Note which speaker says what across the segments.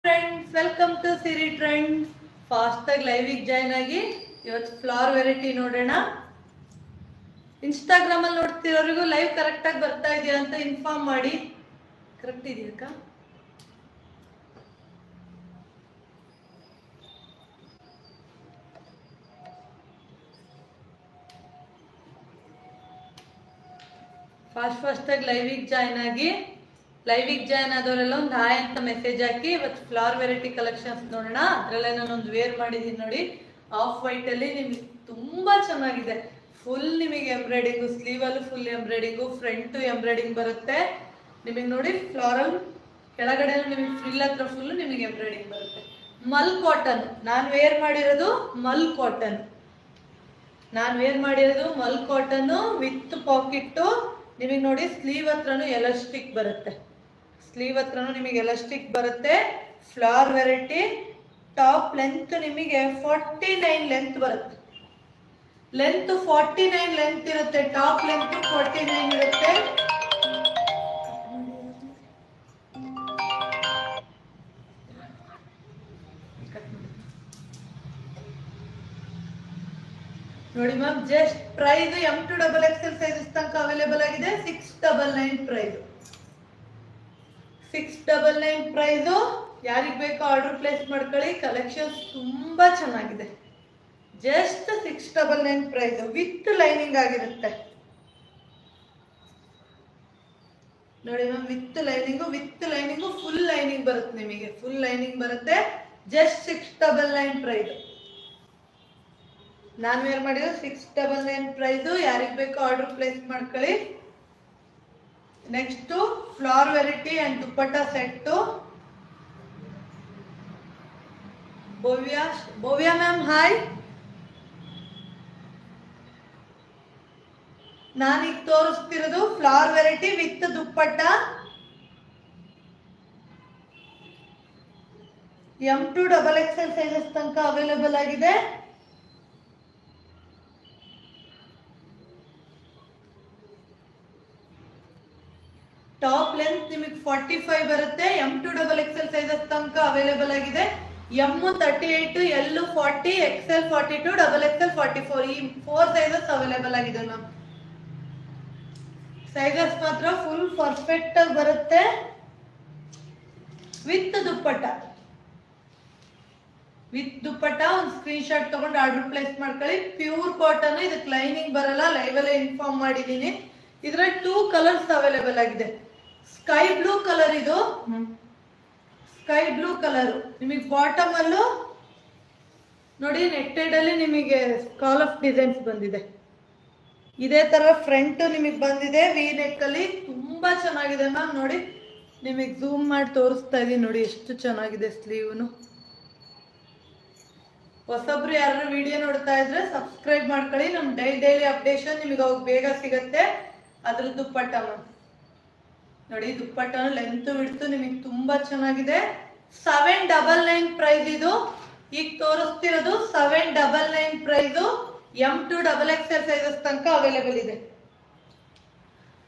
Speaker 1: Friends, welcome to Siri trends. ಫಾಸ್ಟಾಗಿ ಲೈವಿಗೆ join ಆಗಿ ಇವತ್ತು ಫ್ಲವರ್ ವೆರೈಟಿ ನೋಡೋಣ. ಇನ್ಸ್ಟಾಗ್ರಾಮಲ್ಲಿ ನೋಡ್ತಿರೋರಿಗೂ ಲೈವ್ ಕರೆಕ್ಟಾಗಿ ಬರ್ತಾ ಇದೆಯಾ ಅಂತ ಇನ್ಫಾರ್ಮ್ ಮಾಡಿ. ಕರೆಕ್ಟ್ ಇದೆಯಕ್ಕ? ಫಾಸ್ಟಾಗಿ ಲೈವಿಗೆ ಜಾಯ್ನ್ ಆಗಿ, ಲೈವಿಗೆ ಜಾಯ್ನ್ ಆದವರೆಲ್ಲ ಒಂದು ಹಾಯ್ ಅಂತ ಮೆಸೇಜ್ ಹಾಕಿ. ಇವತ್ತು ಫ್ಲವರ್ ವೆರೈಟಿ ಕಲೆಕ್ಷನ್ಸ್ ನೋಡೋಣ. ಅದರಲ್ಲೇ ನಾನೊಂದು ವೇರ್ ಮಾಡಿದ್ದೀನಿ ನೋಡಿ, ಆಫ್ ವೈಟಲ್ಲಿ. ನಿಮಗೆ ತುಂಬ ಚೆನ್ನಾಗಿದೆ. ಫುಲ್ ನಿಮಗೆ ಎಂಬ್ರಾಯ್ಡಿಂಗು, ಸ್ಲೀವಲ್ಲೂ ಫುಲ್ ಎಂಬ್ರಾಯ್ಡಿಂಗು, ಫ್ರಂಟು ಎಂಬ್ರಾಯ್ಡಿಂಗ್ ಬರುತ್ತೆ ನಿಮಗೆ ನೋಡಿ. ಫ್ಲಾರಲ್ ಕೆಳಗಡೆ ನಿಮಗೆ ಫ್ರಿಲ್ ಹತ್ರ ಫುಲ್ಲು ನಿಮಗೆ ಎಂಬ್ರಾಯ್ಡಿಂಗ್ ಬರುತ್ತೆ. ಮಲ್ ಕಾಟನ್ ನಾನು ವೇರ್ ಮಾಡಿರೋದು. ಮಲ್ ಕಾಟನ್ ವಿತ್ ಪಾಕೆಟ್ಟು. ನಿಮಗೆ ನೋಡಿ ಸ್ಲೀವ್ ಹತ್ರನೂ ಎಲಾಸ್ಟಿಕ್ ಬರುತ್ತೆ. Flower variety. ಟಾಪ್ ಲೆಂತ್ ನಿಮಗೆ 49 ಲೆಂತ್ ಬರುತ್ತೆ. 49 ಲೆಂತ್ ಇರುತ್ತೆ. ಟಾಪ್ ಲೆಂತ್ 49 ಇರುತ್ತೆ. ನೋಡಿ ma'am, just price M2 XXL sizes ತನಕ ಅವೈಲೇಬಲ್ ಆಗಿದೆ. 699 ಪ್ರೈಸ್. 699 ಪ್ರೈಸು. ಯಾರಿಗೆ ಬೇಕೋ ಆರ್ಡರ್ ಪ್ಲೇಸ್ ಮಾಡ್ಕೊಳ್ಳಿ. ಕಲೆಕ್ಷನ್ಸ್ ತುಂಬಾ ಚೆನ್ನಾಗಿದೆ. ಜಸ್ಟ್ 699 ಪ್ರೈಸ್ ವಿತ್ ಲೈನಿಂಗ್ ಆಗಿರುತ್ತೆ ನೋಡಿ ma'am. With lining full lining ಬರುತ್ತೆ ನಿಮಗೆ. ಫುಲ್ ಲೈನಿಂಗ್ ಬರುತ್ತೆ. Just 699 price. ನಾನು ವೇರ್ ಮಾಡಿರೋ 699 ಪ್ರೈಸು. ಯಾರಿಗೆ ಬೇಕೋ ಆರ್ಡರ್ ಪ್ಲೇಸ್ ಮಾಡ್ಕೊಳ್ಳಿ. Next flower variety and dupatta set. Bhavya ma'am hi. ನಾನೀಗ ತೋರಿಸ್ತಿರೋದು flower variety with dupatta. M2 XXL sizes ತನಕ ಅವೈಲೇಬಲ್ ಆಗಿದೆ. ಟಾಪ್ ಲೆಂತ್ ನಿಮಗೆ 45 ಬರುತ್ತೆ. M2 XXL ಸೈಜಸ್ ತನಕ ಅವೈಲೇಬಲ್ ಆಗಿದೆ. M38, L 40, XL 42, XXL 44 ಈ 4 ಸೈಜಸ್ ಅವೈಲೇಬಲ್ ಆಗಿದೆ ಮ್ಯಾಮ್. ಸೈಜಸ್ ಮಾತ್ರ ಫುಲ್ ಪರ್ಫೆಕ್ಟ್ ಆಗಿ ಬರುತ್ತೆ. ವಿತ್ ದುಪ್ಪಟ್ಟ ಒಂದು ಸ್ಕ್ರೀನ್ ಶಾಟ್ ತಗೊಂಡು ಆರ್ಡರ್ ಪ್ಲೇಸ್ ಮಾಡ್ಕೊಳ್ಳಿ. Pure cotton. ಇದಕ್ಕೆ ಲೈನಿಂಗ್ ಬರಲ್ಲ. ಲೈವಲ್ಲೇ ಇನ್ಫಾರ್ಮ್ ಮಾಡಿದ್ದೀನಿ. ಇದರಲ್ಲಿ 2 ಕಲರ್ಸ್ ಅವೈಲೇಬಲ್ ಆಗಿದೆ. Sky blue colour. ಇದು ಸ್ಕೈ ಬ್ಲೂ ಕಲರ್. ನಿಮಗೆ ಬಾಟಮ್ ಅಲ್ಲೂ ನೋಡಿ ನೆಟ್ಟೆಡ್ ಅಲ್ಲಿ ನಿಮಗೆ ಕಾಲ್ ಆಫ್ ಡಿಸೈನ್ಸ್ ಬಂದಿದೆ. ಇದೇ ತರ ಫ್ರಂಟ್ ನಿಮಗೆ ಬಂದಿದೆ ವಿ ನೆಕ್ ಅಲ್ಲಿ. ತುಂಬಾ ಚೆನ್ನಾಗಿದೆ ಮ್ಯಾಮ್. ನೋಡಿ ನಿಮಗೆ ಝೂಮ್ ಮಾಡಿ ತೋರಿಸ್ತಾ ಇದೀನಿ. ನೋಡಿ ಎಷ್ಟು ಚೆನ್ನಾಗಿದೆ ಸ್ಲೀವ್ನು. ಹೊಸಬ್ರು ಯಾರು ವಿಡಿಯೋ ನೋಡ್ತಾ ಇದ್ರೆ ಸಬ್ಸ್ಕ್ರೈಬ್ ಮಾಡ್ಕೊಳ್ಳಿ. ನಮ್ ಡೈಲಿ ಅಪ್ಡೇಷನ್ ನಿಮಗೆ ಅವಾಗ ಬೇಗ ಸಿಗತ್ತೆ. ಅದ್ರ ದುಪ್ಪಟ್ಟ ಮ್ಯಾಮ್ ನೋಡಿ. ದುಪ್ಪಟ್ಟನು ಲೆಂತ್ ವಿಡ್ತು ನಿಮಗೆ ತುಂಬಾ ಚೆನ್ನಾಗಿದೆ. 799 ಪ್ರೈಸ್ ಇದು. ಈಗ ತೋರಿಸ್ತಿರೋದು 799 ಪ್ರೈಸು. M2 XXL ಸೈಜಸ್ ತನಕ ಅವೈಲೇಬಲ್ ಇದೆ.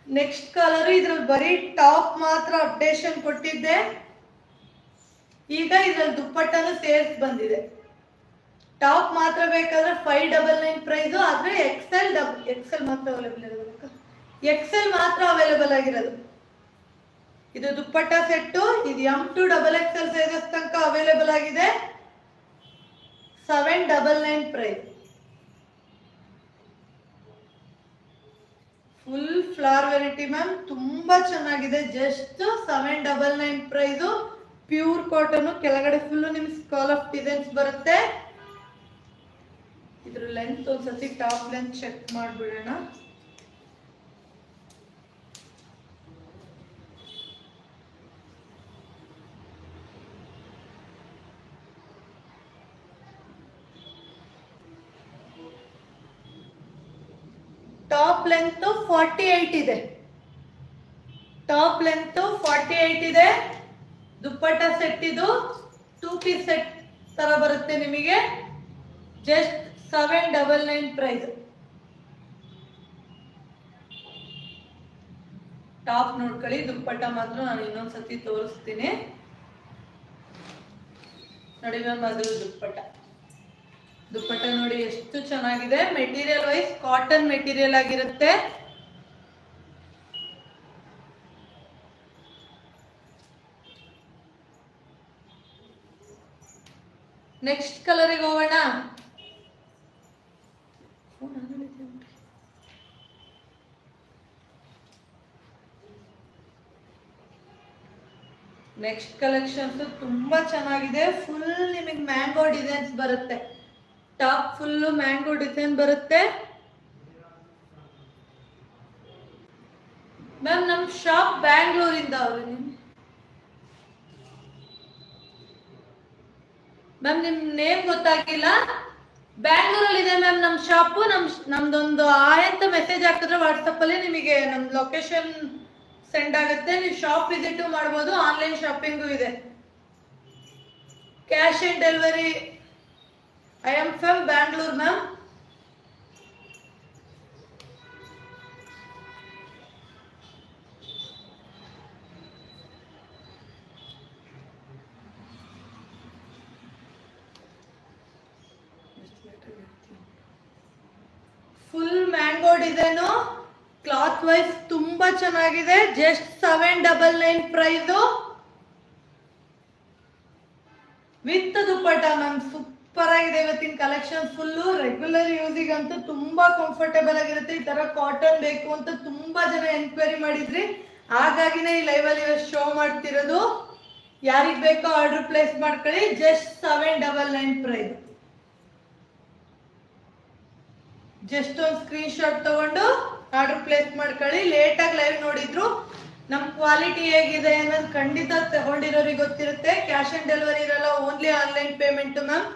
Speaker 1: Next colour. ಇದ್ರಲ್ಲಿ ಬರೀ ಟಾಪ್ ಮಾತ್ರ ಅಪ್ಡೇಷನ್ ಕೊಟ್ಟಿದ್ದೆ. ಈಗ ಇದ್ರಲ್ಲಿ ದುಪ್ಪಟ್ಟನು ಸೇರ್ಸ್ ಬಂದಿದೆ. ಟಾಪ್ ಮಾತ್ರ ಬೇಕಾದ್ರೆ 599 ಪ್ರೈಸು. ಆದ್ರೆ ಎಕ್ಸೆಲ್ ಮಾತ್ರ ಅವೈಲೇಬಲ್ ಇರೋದು. XL ಮಾತ್ರ ಅವೈಲೇಬಲ್ ಆಗಿರೋದು. ಇದು ದುಪ್ಪಟ್ಟ ಸೆಟ್ಟು. ಇದು M2 XXL ಸೈಜಸ್ ತನಕ ಅವೈಲೇಬಲ್ ಆಗಿದೆ. 799 price. Full flower variety ma'am. ತುಂಬಾ ಚೆನ್ನಾಗಿದೆ. Just 799 price. Pure cotton. ಕೆಳಗಡೆ ಫುಲ್ಲು ನಿಮ್ಗೆ ಕಾಲ್ ಆಫ್ ಡಿಸೈನ್ಸ್ ಬರುತ್ತೆ. ಇದ್ರ ಲೆಂತ್ ಒಂದ್ಸತಿ ಟಾಪ್ ಲೆಂತ್ ಚೆಕ್ ಮಾಡ್ಬಿಡೋಣ. ಟಾಪ್ ಲೆಂತ್ 48 ಇದೆ. ದುಪ್ಪಟ್ಟ ಸೆಟ್ ಇದು 2 ಪೀಸ್ ಸೆಟ್ ತರ ಬರುತ್ತೆ ನಿಮಗೆ. Just 799 price. ಟಾಪ್ ನೋಡ್ಕೊಳ್ಳಿ. ದುಪ್ಪಟ್ಟ ಮಾತ್ರ ನಾನು ಇನ್ನೊಂದ್ಸತಿ ತೋರಿಸ್ತೀನಿ. ನೋಡಿ ಮ್ಯಾಮ್ ಅದು ದುಪ್ಪಟ್ಟ. ದುಪ್ಪಟ್ಟ ನೋಡಿ ಎಷ್ಟು ಚೆನ್ನಾಗಿದೆ. ಮೆಟೀರಿಯಲ್ ವೈಸ್ ಕಾಟನ್ ಮೆಟೀರಿಯಲ್ ಆಗಿರುತ್ತೆ. ನೆಕ್ಸ್ಟ್ ಕಲರಿಗೆ ಹೋಗೋಣ. ನೆಕ್ಸ್ಟ್ ಕಲೆಕ್ಷನ್ಸ್ ತುಂಬಾ ಚೆನ್ನಾಗಿದೆ. ಫುಲ್ ನಿಮಗೆ ಮ್ಯಾಂಗೋ ಡಿಸೈನ್ಸ್ ಬರುತ್ತೆ. ಟಾಪ್ ಫುಲ್ ಮ್ಯಾಂಗೋ ಡಿಸೈನ್ ಬರುತ್ತೆ. ಮ್ಯಾಮ್ ನಮ್ ಶಾಪ್ ಬ್ಯಾಂಗ್ಳೂರಿಂದ ಮ್ಯಾಮ್ ನಿಮ್ ನೇಮ್ ಗೊತ್ತಾಗಿಲ್ಲ. ಬ್ಯಾಂಗ್ಳೂರಲ್ಲಿ ಇದೆ ಮ್ಯಾಮ್ ನಮ್ ಶಾಪು. ನಮ್ದೊಂದು ಆಯ್ ಅಂತ ಮೆಸೇಜ್ ಹಾಕಿದ್ರೆ ವಾಟ್ಸಪ್ ಅಲ್ಲಿ ನಿಮಗೆ ನಮ್ ಲೊಕೇಶನ್ ಸೆಂಡ್ ಆಗುತ್ತೆ. ನೀವು ಶಾಪ್ ವಿಸಿಟ್ ಮಾಡಬಹುದು. ಆನ್ಲೈನ್ ಶಾಪಿಂಗು ಇದೆ. Cash on delivery. I am from Bangalore ma'am. Full mango design. Cloth wise ತುಂಬಾ ಚೆನ್ನಾಗಿದೆ. Just 799 price with dupatta ma'am. Super ಆಗಿದೆ ಇವತ್ತಿನ ಕಲೆಕ್ಷನ್. ಫುಲ್ಲು ರೆಗ್ಯುಲರ್ ಯೂಸಿಗೆ ಅಂತೂ ತುಂಬಾ ಕಂಫರ್ಟೇಬಲ್ ಆಗಿರುತ್ತೆ. ಈ ತರ ಕಾಟನ್ ಬೇಕು ಅಂತ ತುಂಬಾ ಜನ ಎನ್ಕ್ವೈರಿ ಮಾಡಿದ್ರಿ. ಹಾಗಾಗಿನೇ ಈ ಲೈವ್ ಅಲ್ಲಿ ಶೋ ಮಾಡ್ತಿರೋದು. ಯಾರಿಗ್ ಬೇಕೋ ಆರ್ಡರ್ ಪ್ಲೇಸ್ ಮಾಡ್ಕೊಳ್ಳಿ. Just 799 price. ಜಸ್ಟ್ ಒಂದು ಸ್ಕ್ರೀನ್ ಶಾಟ್ ತಗೊಂಡು ಆರ್ಡರ್ ಪ್ಲೇಸ್ ಮಾಡ್ಕೊಳ್ಳಿ. ಲೇಟ್ ಆಗಿ ಲೈವ್ ನೋಡಿದ್ರು ನಮ್ ಕ್ವಾಲಿಟಿ ಹೇಗಿದೆ ಅನ್ನೋದು ಖಂಡಿತ ತಗೊಂಡಿರೋರಿಗೆ ಗೊತ್ತಿರುತ್ತೆ. ಕ್ಯಾಶ್ ಆನ್ ಡೆಲಿವರಿ ಇರಲ್ಲ, ಓನ್ಲಿ ಆನ್ಲೈನ್ ಪೇಮೆಂಟ್ ಮ್ಯಾಮ್.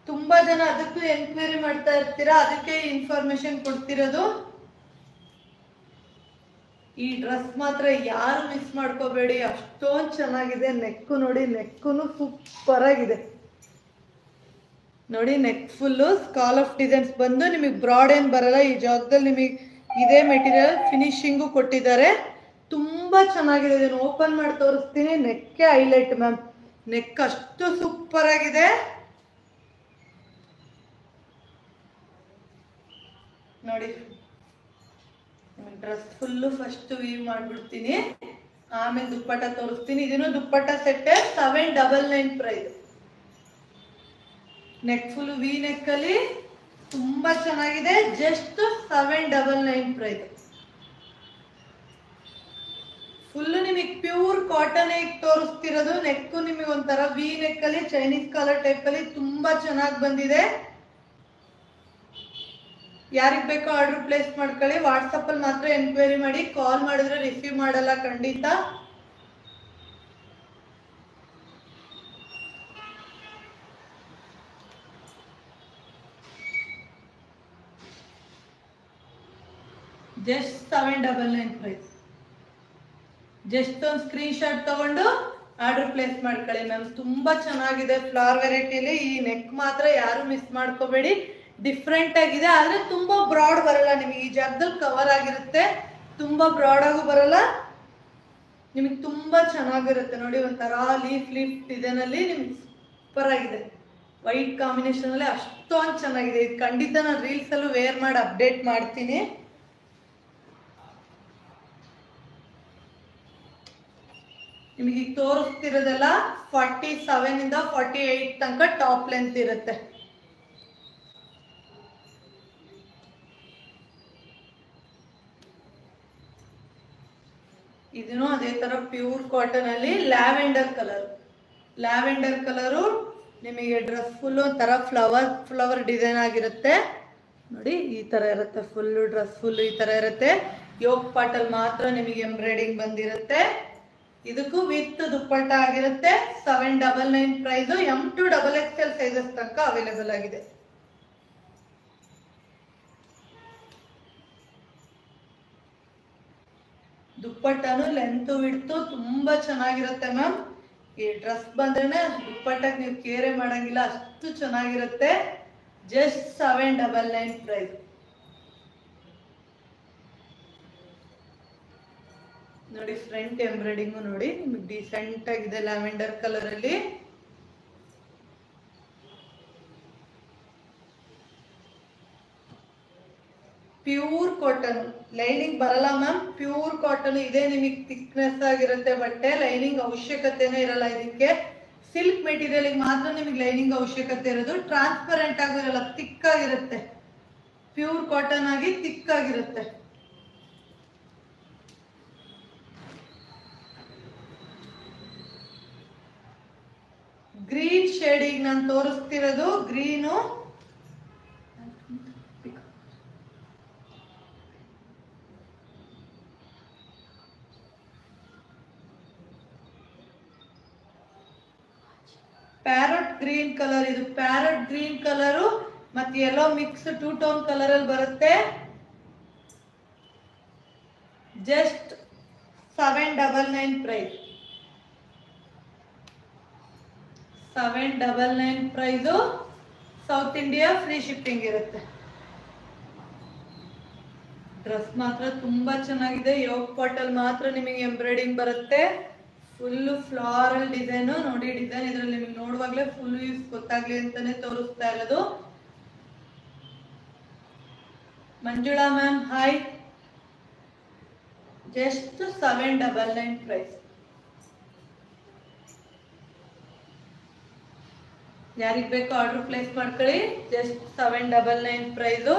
Speaker 1: ತುಂಬಾ ಜನ ಅದಕ್ಕೂ ಎನ್ಕ್ವೈರಿ ಮಾಡ್ತಾ ಇರ್ತೀರಾ, ಅದಕ್ಕೆ ಇನ್ಫಾರ್ಮೇಶನ್ ಕೊಡ್ತಿರೋದು. ಈ ಡ್ರೆಸ್ ಮಾತ್ರ ಯಾರು ಮಿಸ್ ಮಾಡ್ಕೋಬೇಡಿ. ಅಷ್ಟೊಂದು ಚೆನ್ನಾಗಿದೆ. ನೆಕ್ಕು ನೋಡಿ, ನೆಕ್ಕುನು ಸೂಪರ್ ಆಗಿದೆ ನೋಡಿ. ನೆಕ್ ಫುಲ್ಲು ಸ್ಕಾಲ್ ಆಫ್ ಡಿಸೈನ್ಸ್ ಬಂದು ನಿಮಗೆ ಬ್ರಾಡ್ ಏನ್ ಬರಲ್ಲ. ಈ ಜಾಗದಲ್ಲಿ ನಿಮಗೆ ಇದೇ ಮೆಟೀರಿಯಲ್ ಫಿನಿಶಿಂಗು ಕೊಟ್ಟಿದ್ದಾರೆ. ತುಂಬಾ ಚೆನ್ನಾಗಿದೆ. ಇದನ್ನು ಓಪನ್ ಮಾಡಿ ತೋರಿಸ್ತೀನಿ. ನೆಕ್ಕೆ ಹೈಲೈಟ್ ಮ್ಯಾಮ್. ನೆಕ್ ಅಷ್ಟು ಸೂಪರ್ ಆಗಿದೆ ನೋಡಿ. ಡ್ರೆಸ್ ಫುಲ್ಲು ಫಸ್ಟ್ ವೀವ್ ಮಾಡ್ಬಿಡ್ತೀನಿ, ಆಮೇಲೆ ದುಪ್ಪಟ್ಟ ತೋರಿಸ್ತೀನಿ. ಇದನ್ನು dupatta set 799 price. Neck full V neck ಅಲ್ಲಿ ತುಂಬಾ ಚೆನ್ನಾಗಿದೆ. Just 799 price. ಫುಲ್ ನಿಮಗೆ ಪ್ಯೂರ್ ಕಾಟನ್ ತೋರಿಸ್ತಿರೋದು. ನೆಕ್ ನಿಮಗೆ ಒಂಥರ ವಿ ನೆಕ್ ಅಲ್ಲಿ ಚೈನೀಸ್ ಕಾಲರ್ ಟೈಪ್ ಅಲ್ಲಿ ತುಂಬಾ ಚೆನ್ನಾಗಿ ಬಂದಿದೆ. ಯಾರಿಗ್ ಬೇಕೋ ಆರ್ಡರ್ ಪ್ಲೇಸ್ ಮಾಡ್ಕೊಳ್ಳಿ. ವಾಟ್ಸಪ್ ಅಲ್ಲಿ ಮಾತ್ರ ಎನ್ಕ್ವೈರಿ ಮಾಡಿ. ಕಾಲ್ ಮಾಡಿದ್ರೆ ರಿಸೀವ್ ಮಾಡಲ್ಲ ಖಂಡಿತ. Just 799 price. ಜಸ್ಟ್ ಒಂದು ಸ್ಕ್ರೀನ್ ಶಾಟ್ ತಗೊಂಡು ಆರ್ಡರ್ ಪ್ಲೇಸ್ ಮಾಡ್ಕೊಳ್ಳಿ ಮ್ಯಾಮ್. ತುಂಬಾ ಚೆನ್ನಾಗಿದೆ ಫ್ಲವರ್ ವೆರೈಟಿಲಿ. ಈ ನೆಕ್ ಮಾತ್ರ ಯಾರು ಮಿಸ್ ಮಾಡ್ಕೋಬೇಡಿ. ಡಿಫ್ರೆಂಟ್ ಆಗಿದೆ, ಆದ್ರೆ ತುಂಬಾ ಬ್ರಾಡ್ ಬರಲ್ಲ ನಿಮಗೆ. ಈ ಜಾಗದಲ್ಲಿ ಕವರ್ ಆಗಿರುತ್ತೆ, ತುಂಬಾ ಬ್ರಾಡ್ ಆಗು ಬರಲ್ಲ. ನಿಮಗೆ ತುಂಬಾ ಚೆನ್ನಾಗಿರುತ್ತೆ ನೋಡಿ. ಒಂಥರ ಲೀಫ್ ಡಿಸೈನ್ ಅಲ್ಲಿ ನಿಮ್ಗೆ ಸೂಪರ್ ಆಗಿದೆ. ವೈಟ್ ಕಾಂಬಿನೇಷನ್ ಅಲ್ಲಿ ಅಷ್ಟೊಂದು ಚೆನ್ನಾಗಿದೆ. ಇದು ಖಂಡಿತ ನಾನು ರೀಲ್ಸ್ ಅಲ್ಲೂ ವೇರ್ ಮಾಡಿ ಅಪ್ಡೇಟ್ ಮಾಡ್ತೀನಿ. ನಿಮಗೆ ಈಗ ತೋರಿಸ್ತಿರೋದೆಲ್ಲ 47 ಇಂದ 48 ತನಕ ಟಾಪ್ ಲೆಂತ್ ಇರುತ್ತೆ. ಇದನ್ನು ಅದೇ ತರ ಪ್ಯೂರ್ ಕಾಟನ್ ಅಲ್ಲಿ ಲ್ಯಾವೆಂಡರ್ ಕಲರು ನಿಮಗೆ ಡ್ರೆಸ್ ಫುಲ್ ಒಂಥರ ಫ್ಲವರ್ ಡಿಸೈನ್ ಆಗಿರುತ್ತೆ ನೋಡಿ. ಈ ತರ ಇರುತ್ತೆ ಫುಲ್ ಡ್ರೆಸ್ ಫುಲ್ ಈ ತರ ಇರುತ್ತೆ. ಯೋಗ್ ಪಾಟಲ್ ಮಾತ್ರ ನಿಮಗೆ ಎಂಬ್ರಾಯ್ಡಿಂಗ್ ಬಂದಿರುತ್ತೆ. ಇದಕ್ಕೂ ವಿತ್ ದುಪ್ಪಟ್ಟ ಆಗಿರುತ್ತೆ. 799 price. M to XXL sizes ತನಕ ಅವೈಲೇಬಲ್ ಆಗಿದೆ. ದುಪ್ಪಟ್ಟನು ಲೆಂತ್ ವಿಡ್ತು ತುಂಬಾ ಚೆನ್ನಾಗಿರುತ್ತೆ ಮ್ಯಾಮ್. ಈ ಡ್ರೆಸ್ ಬಂದ್ರೆ ದುಪ್ಪಟ್ಟಕ್ಕೆ ನೀವು ಕೇರೆ ಮಾಡಂಗಿಲ್ಲ, ಅಷ್ಟು ಚೆನ್ನಾಗಿರುತ್ತೆ. Just 799 price. ನೋಡಿ ಫ್ರಂಟ್ ಎಂಬ್ರಾಯ್ಡಿಂಗು ನೋಡಿ ನಿಮಗೆ ಡಿಸೆಂಟ್ ಆಗಿದೆ ಲ್ಯಾವೆಂಡರ್ ಕಲರ್ ಅಲ್ಲಿ. ಪ್ಯೂರ್ ಕಾಟನ್, ಲೈನಿಂಗ್ ಬರಲ್ಲ ಮ್ಯಾಮ್, ಪ್ಯೂರ್ ಕಾಟನ್ ಇದೆ. ನಿಮಗೆ ಥಿಕ್ನೆಸ್ ಆಗಿರುತ್ತೆ ಬಟ್ಟೆ, ಲೈನಿಂಗ್ ಅವಶ್ಯಕತೆನೇ ಇರಲ್ಲ ಇದಕ್ಕೆ. ಸಿಲ್ಕ್ ಮೆಟೀರಿಯಲ್ ಮಾತ್ರ ನಿಮಗೆ ಲೈನಿಂಗ್ ಅವಶ್ಯಕತೆ ಇರೋದು. ಟ್ರಾನ್ಸ್ಪರೆಂಟ್ ಆಗಿರಲ್ಲ, ಥಿಕ್ ಆಗಿರುತ್ತೆ. ಪ್ಯೂರ್ ಕಾಟನ್ ಆಗಿ ಥಿಕ್ ಆಗಿರುತ್ತೆ. ಗ್ರೀನ್ ಶೇಡಿಗೆ ನಾನು ತೋರಿಸ್ತಿರೋದು ಗ್ರೀನು. ಪ್ಯಾರಟ್ ಗ್ರೀನ್ ಕಲರ್, ಇದು ಪ್ಯಾರಟ್ ಗ್ರೀನ್ ಕಲರು ಮತ್ತೆ ಯೆಲ್ಲೋ ಮಿಕ್ಸ್ 2 ಟೋನ್ ಕಲರ್ ಅಲ್ಲಿ ಬರುತ್ತೆ. Just 799 price. 799 price. South India free shipping ಇರುತ್ತೆ. ಡ್ರೆಸ್ ಮಾತ್ರ ತುಂಬಾ ಚೆನ್ನಾಗಿದೆ. ಯೋಗ್ ಪಾಟಲ್ ಮಾತ್ರ ನಿಮಗೆ ಎಂಬ್ರಾಯ್ಡಿಂಗ್ ಬರುತ್ತೆ. ಫುಲ್ ಫ್ಲಾರಲ್ ಡಿಸೈನ್ ನೋಡಿ. ಡಿಸೈನ್ ಇದ್ರಲ್ಲಿ ನಿಮಗೆ ನೋಡುವಾಗಲೇ ಫುಲ್ ಯೂಸ್ ಗೊತ್ತಾಗ್ಲಿ ಅಂತಾನೆ ತೋರಿಸ್ತಾ ಇರೋದು. Manjula ma'am hi. Just 799 price. ಯಾರಿಗೆ ಬೇಕೋ ಆರ್ಡರ್ ಪ್ಲೇಸ್ ಮಾಡ್ಕೊಳ್ಳಿ. Just 799 price.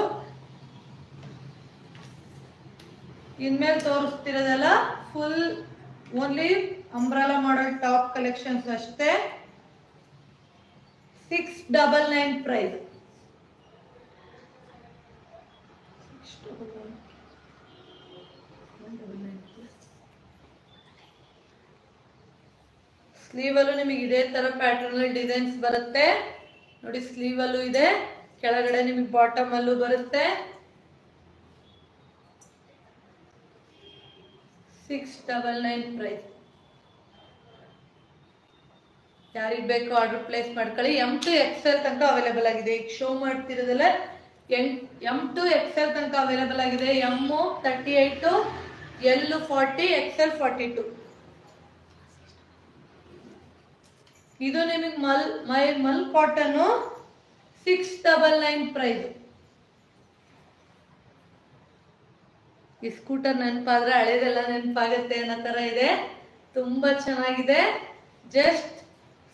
Speaker 1: ಇನ್ಮೇಲೆ ತೋರಿಸ್ತಿರೋದೆಲ್ಲ full only umbrella model top collections ಅಷ್ಟೇ. 699 ಪ್ರೈಸ್. ಸ್ಲೀವ್ ಅಲ್ಲೂ ನಿಮಗೆ ಇದೇ ತರ ಪ್ಯಾಟರ್ನ್ ಡಿಸೈನ್ಸ್ ಬರುತ್ತೆ ನೋಡಿ. ಸ್ಲೀವ್ ಅಲ್ಲೂ ಇದೆ, ಕೆಳಗಡೆ ನಿಮಗೆ ಬಾಟಮ್ ಅಲ್ಲೂ ಬರುತ್ತೆ. 699 ಪ್ರೈಸ್. ಯಾರಿಗೆ ಬೇಕೋ ಆರ್ಡರ್ ಪ್ಲೇಸ್ ಮಾಡ್ಕೊಳ್ಳಿ. M to XL ತನಕ ಅವೈಲೇಬಲ್ ಆಗಿದೆ. ಈಗ ಶೋ ಮಾಡ್ತಿರೋದಲ್ಲ M to XL ತನಕ ಅವೈಲೇಬಲ್ ಆಗಿದೆ. M 38, L 40, XL 42. ಇದು ನಿಮಗೆ ಮಲ್ ಕಾಟನ್ 699 ಪ್ರೈಸ್. ಈ ಸ್ಕೂಟರ್ ನೆನಪಾದ್ರೆ ಹಳೇದೆಲ್ಲ ನೆನಪಾಗುತ್ತೆ ಅನ್ನೋ ತರ ಇದೆ. ತುಂಬಾ ಚೆನ್ನಾಗಿದೆ. Just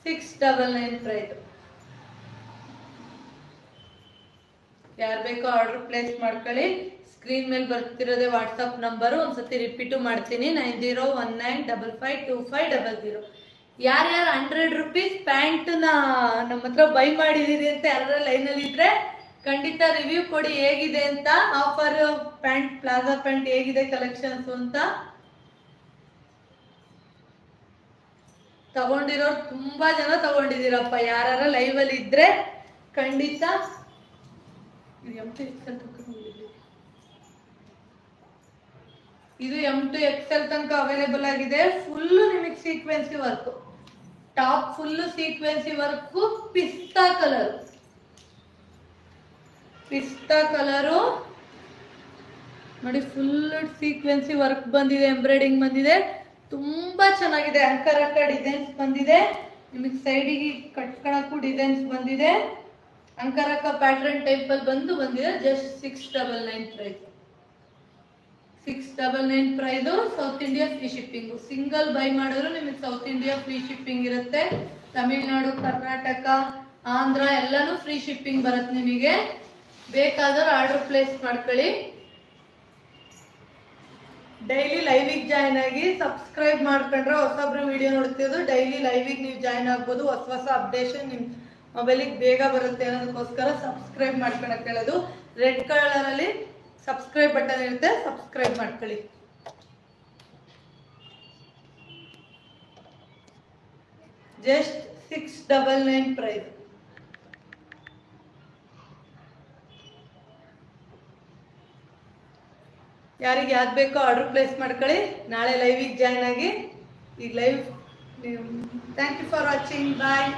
Speaker 1: 699 price. ಯಾರು ಬೇಕೋ ಆರ್ಡರ್ ಪ್ಲೇಸ್ ಮಾಡ್ಕೊಳ್ಳಿ. ಸ್ಕ್ರೀನ್ ಮೇಲೆ ಬರ್ತಿರೋದೇ ವಾಟ್ಸಪ್ ನಂಬರು. ಒಂದ್ಸತಿ ರಿಪೀಟು ಮಾಡ್ತೀನಿ, 9019552500. ಯಾರ್ಯಾರು 100 ರೂಪೀಸ್ ಪ್ಯಾಂಟ್ ನಮ್ಮ ಹತ್ರ ಬೈ ಮಾಡಿದೀರಿ ಅಂತ ಯಾರ ಲೈನ್ ಅಲ್ಲಿ ಇದ್ರೆ ಖಂಡಿತ ರಿವ್ಯೂ ಕೊಡಿ ಹೇಗಿದೆ ಅಂತ. ಆಫರ್ ಪ್ಯಾಂಟ್, ಪ್ಲಾಜಾ ಪ್ಯಾಂಟ್ ಹೇಗಿದೆ ಕಲೆಕ್ಷನ್ಸ್ ಅಂತ. ತಗೊಂಡಿರೋರು ತುಂಬಾ ಜನ ತಗೊಂಡಿದ್ದೀರಪ್ಪ. ಯಾರ ಲೈವ್ ಅಲ್ಲಿ ಇದ್ರೆ ಖಂಡಿತ ಇದು M to XL ತನಕ ಅವೈಲೇಬಲ್ ಆಗಿದೆ. ಫುಲ್ ನಿಮಗೆ ಸೀಕ್ವೆನ್ಸಿ ವರ್ಕ್, ಟಾಪ್ ಫುಲ್ ಸೀಕ್ವೆನ್ಸಿ ವರ್ಕ್. ಪಿಸ್ತಾ ಕಲರು ನೋಡಿ. ಫುಲ್ ಸೀಕ್ವೆನ್ಸಿ ವರ್ಕ್ ಬಂದಿದೆ, ಎಂಬ್ರಾಯ್ಡಿಂಗ್ ಬಂದಿದೆ. ತುಂಬಾ ಚೆನ್ನಾಗಿದೆ. ಅಂಕರಕ್ಕ ಡಿಸೈನ್ಸ್ ಬಂದಿದೆ. ನಿಮಗೆ ಸೈಡಿಗೆ ಕಟ್ಕೊಳಕ್ಕೂ ಡಿಸೈನ್ಸ್ ಬಂದಿದೆ. ಅಂಕರಕ್ಕ ಪ್ಯಾಟರ್ನ್ ಟೈಪ್ ಅಲ್ಲಿ ಬಂದಿದೆ. Just 699 price. 699 price. South India free shipping. Single buy ಮಾಡಿದ್ರು ನಿಮಗೆ ಸೌತ್ ಇಂಡಿಯಾ ಫ್ರೀ ಶಿಪ್ಪಿಂಗ್ ಇರುತ್ತೆ. ತಮಿಳ್ನಾಡು, ಕರ್ನಾಟಕ, ಆಂಧ್ರ ಎಲ್ಲಾನು ಫ್ರೀ ಶಿಪ್ಪಿಂಗ್ ಬರುತ್ತೆ. ನಿಮಗೆ ಬೇಕಾದ್ರೆ ಆರ್ಡರ್ ಪ್ಲೇಸ್ ಮಾಡ್ಕೊಳ್ಳಿ. ಡೈಲಿ ಲೈವಿಗೆ ಜಾಯ್ನ್ ಆಗಿ ಸಬ್ಸ್ಕ್ರೈಬ್ ಮಾಡ್ಕೊಂಡ್ರೆ ಹೊಸೊಬ್ರು ವಿಡಿಯೋ ನೋಡ್ತಿರೋದು ಡೈಲಿ ಲೈವಿಗೆ ನೀವು ಜಾಯ್ನ್ ಆಗ್ಬೋದು. ಹೊಸ ಅಪ್ಡೇಷನ್ ನಿಮ್ಮ ಮೊಬೈಲಿಗೆ ಬೇಗ ಬರುತ್ತೆ ಅನ್ನೋದಕ್ಕೋಸ್ಕರ ಸಬ್ಸ್ಕ್ರೈಬ್ ಮಾಡ್ಕೊಳಕ್ಕೆ ಹೇಳೋದು. ರೆಡ್ ಕಲರ್ ಅಲ್ಲಿ ಸಬ್ಸ್ಕ್ರೈಬ್ ಬಟನ್ ಇರುತ್ತೆ, ಸಬ್ಸ್ಕ್ರೈಬ್ ಮಾಡ್ಕೊಳ್ಳಿ. Just 699 price. ಯಾರಿಗೆ ಯಾವ್ದು ಬೇಕೋ ಆರ್ಡರ್ ಪ್ಲೇಸ್ ಮಾಡ್ಕೊಳ್ಳಿ. ನಾಳೆ ಲೈವಿಗೆ ಜಾಯ್ನ್ ಆಗಿ. ಈಗ live. Thank you for watching. Bye.